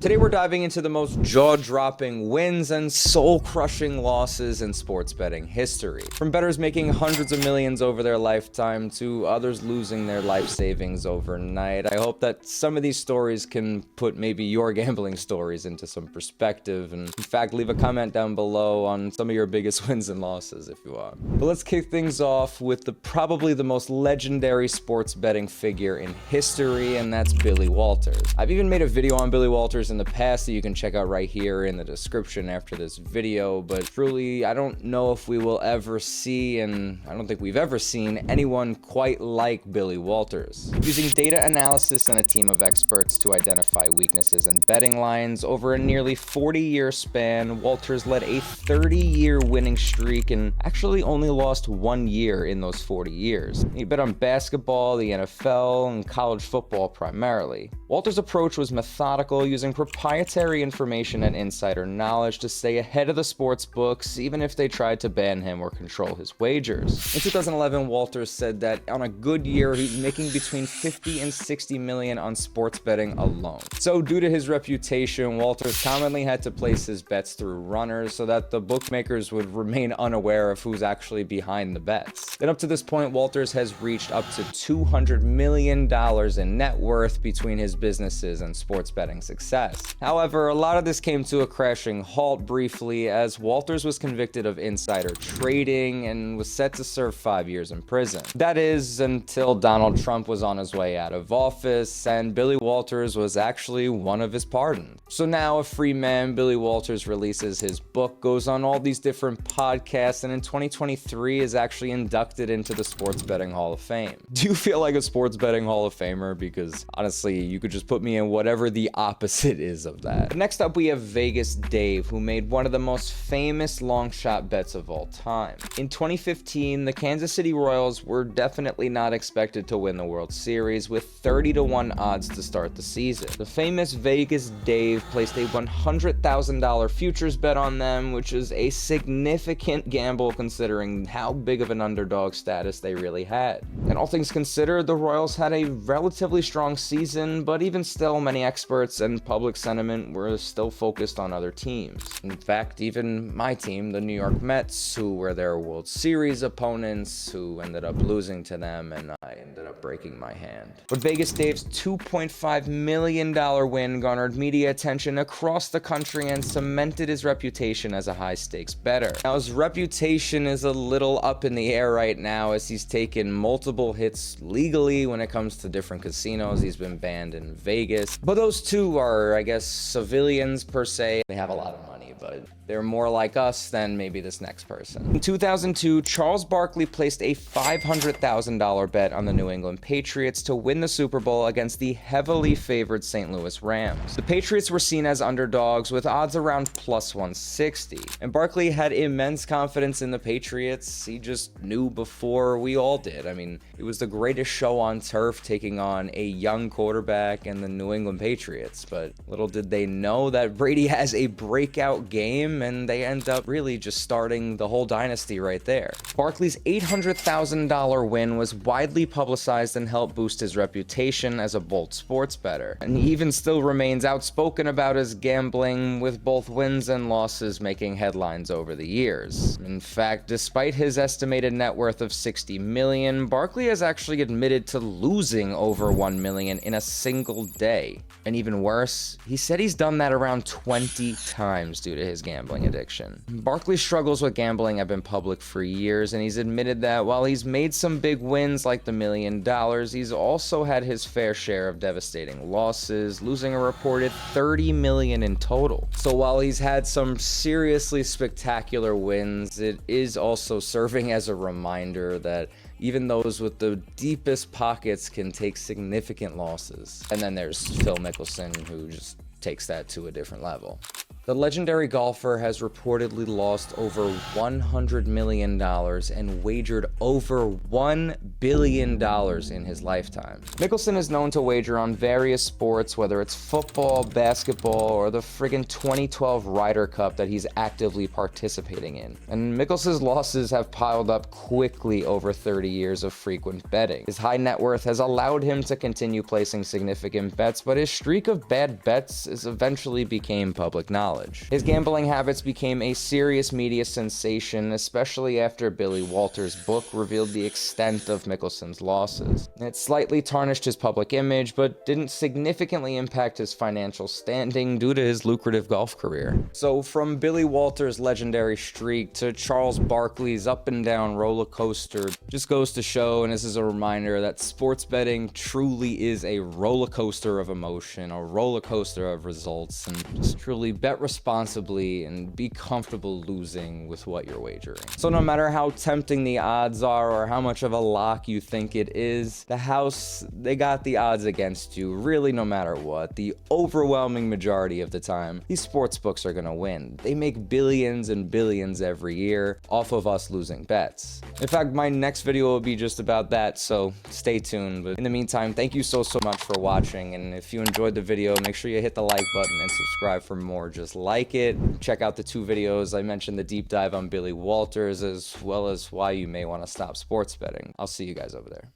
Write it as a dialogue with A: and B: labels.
A: Today we're diving into the most jaw-dropping wins and soul-crushing losses in sports betting history. From bettors making hundreds of millions over their lifetime to others losing their life savings overnight. I hope that some of these stories can put maybe your gambling stories into some perspective, and in fact leave a comment down below on some of your biggest wins and losses if you want. But let's kick things off with probably the most legendary sports betting figure in history, and that's Billy Walters. I've even made a video on Billy Walters in the past that you can check out right here in the description after this video, but truly I don't know if we will ever see, and I don't think we've ever seen, anyone quite like Billy Walters. Using data analysis and a team of experts to identify weaknesses in betting lines over a nearly 40-year span, Walters led a 30-year winning streak and actually only lost 1 year in those 40 years. He bet on basketball, the NFL, and college football primarily. Walters' approach was methodical, using proprietary information and insider knowledge to stay ahead of the sports books, even if they tried to ban him or control his wagers. In 2011, Walters said that on a good year, he's making between 50 and 60 million on sports betting alone. So due to his reputation, Walters commonly had to place his bets through runners so that the bookmakers would remain unaware of who's actually behind the bets. Then up to this point, Walters has reached up to $200 million in net worth between his businesses and sports betting success. However, a lot of this came to a crashing halt briefly as Walters was convicted of insider trading and was set to serve 5 years in prison. That is, until Donald Trump was on his way out of office and Billy Walters was actually one of his pardons. So now a free man, Billy Walters releases his book, goes on all these different podcasts, and in 2023 is actually inducted into the Sports Betting Hall of Fame. Do you feel like a sports betting Hall of Famer? Because honestly, you could just put me in whatever the opposite is of that. But next up, we have Vegas Dave, who made one of the most famous long shot bets of all time. In 2015, the Kansas City Royals were definitely not expected to win the World Series, with 30-to-1 odds to start the season. The famous Vegas Dave placed a $100,000 futures bet on them, which is a significant gamble considering how big of an underdog status they really had. And all things considered, the Royals had a relatively strong season, but even still, many experts and public sentiment were still focused on other teams. In fact, even my team, the New York Mets, who were their World Series opponents, who ended up losing to them, and I ended up breaking my hand. But Vegas Dave's $2.5 million win garnered media attention across the country and cemented his reputation as a high-stakes bettor. Now, his reputation is a little up in the air right now as he's taken multiple hits legally when it comes to different casinos. He's been banned in Vegas. But those two are, I guess, civilians per se. They have a lot of money, but they're more like us than maybe this next person. In 2002, Charles Barkley placed a $500,000 bet on the New England Patriots to win the Super Bowl against the heavily favored St. Louis Rams. The Patriots were seen as underdogs with odds around plus 160, and Barkley had immense confidence in the Patriots. He just knew before we all did. I mean, it was the greatest show on turf, taking on a young quarterback and the New England Patriots, but little did they know that Brady has a breakout game, and they end up really just starting the whole dynasty right there. Barkley's $800,000 win was widely publicized and helped boost his reputation as a bold sports bettor, and he even still remains outspoken about his gambling, with both wins and losses making headlines over the years. In fact, despite his estimated net worth of $60 million, Barkley has actually admitted to losing over $1 million in a single day. And even worse, he said he's done that around 20 times due to his gambling addiction. Barkley's struggles with gambling have been public for years, and he's admitted that while he's made some big wins like the $1 million, he's also had his fair share of devastating losses, losing a reported $30 million in total. So while he's had some seriously spectacular wins, it is also serving as a reminder that even those with the deepest pockets can take significant losses. And then there's Phil Mickelson, who just takes that to a different level. The legendary golfer has reportedly lost over $100 million and wagered over $1 billion in his lifetime. Mickelson is known to wager on various sports, whether it's football, basketball, or the friggin' 2012 Ryder Cup that he's actively participating in. And Mickelson's losses have piled up quickly over 30 years of frequent betting. His high net worth has allowed him to continue placing significant bets, but his streak of bad bets eventually became public knowledge. His gambling habits became a serious media sensation, especially after Billy Walters' book revealed the extent of Mickelson's losses. It slightly tarnished his public image, but didn't significantly impact his financial standing due to his lucrative golf career. So from Billy Walters' legendary streak to Charles Barkley's up and down roller coaster, just goes to show, and this is a reminder, that sports betting truly is a roller coaster of emotion, a roller coaster of results, and just truly bet responsibly and be comfortable losing with what you're wagering. So no matter how tempting the odds are or how much of a lock you think it is, the house, they got the odds against you, really no matter what. The overwhelming majority of the time, these sports books are gonna win. They make billions and billions every year off of us losing bets. In fact, my next video will be just about that, so stay tuned. But in the meantime, thank you so much for watching, and if you enjoyed the video, make sure you hit the like button and subscribe for more. Just like it. Check out the 2 videos. I mentioned the deep dive on Billy Walters, as well as why you may want to stop sports betting. I'll see you guys over there.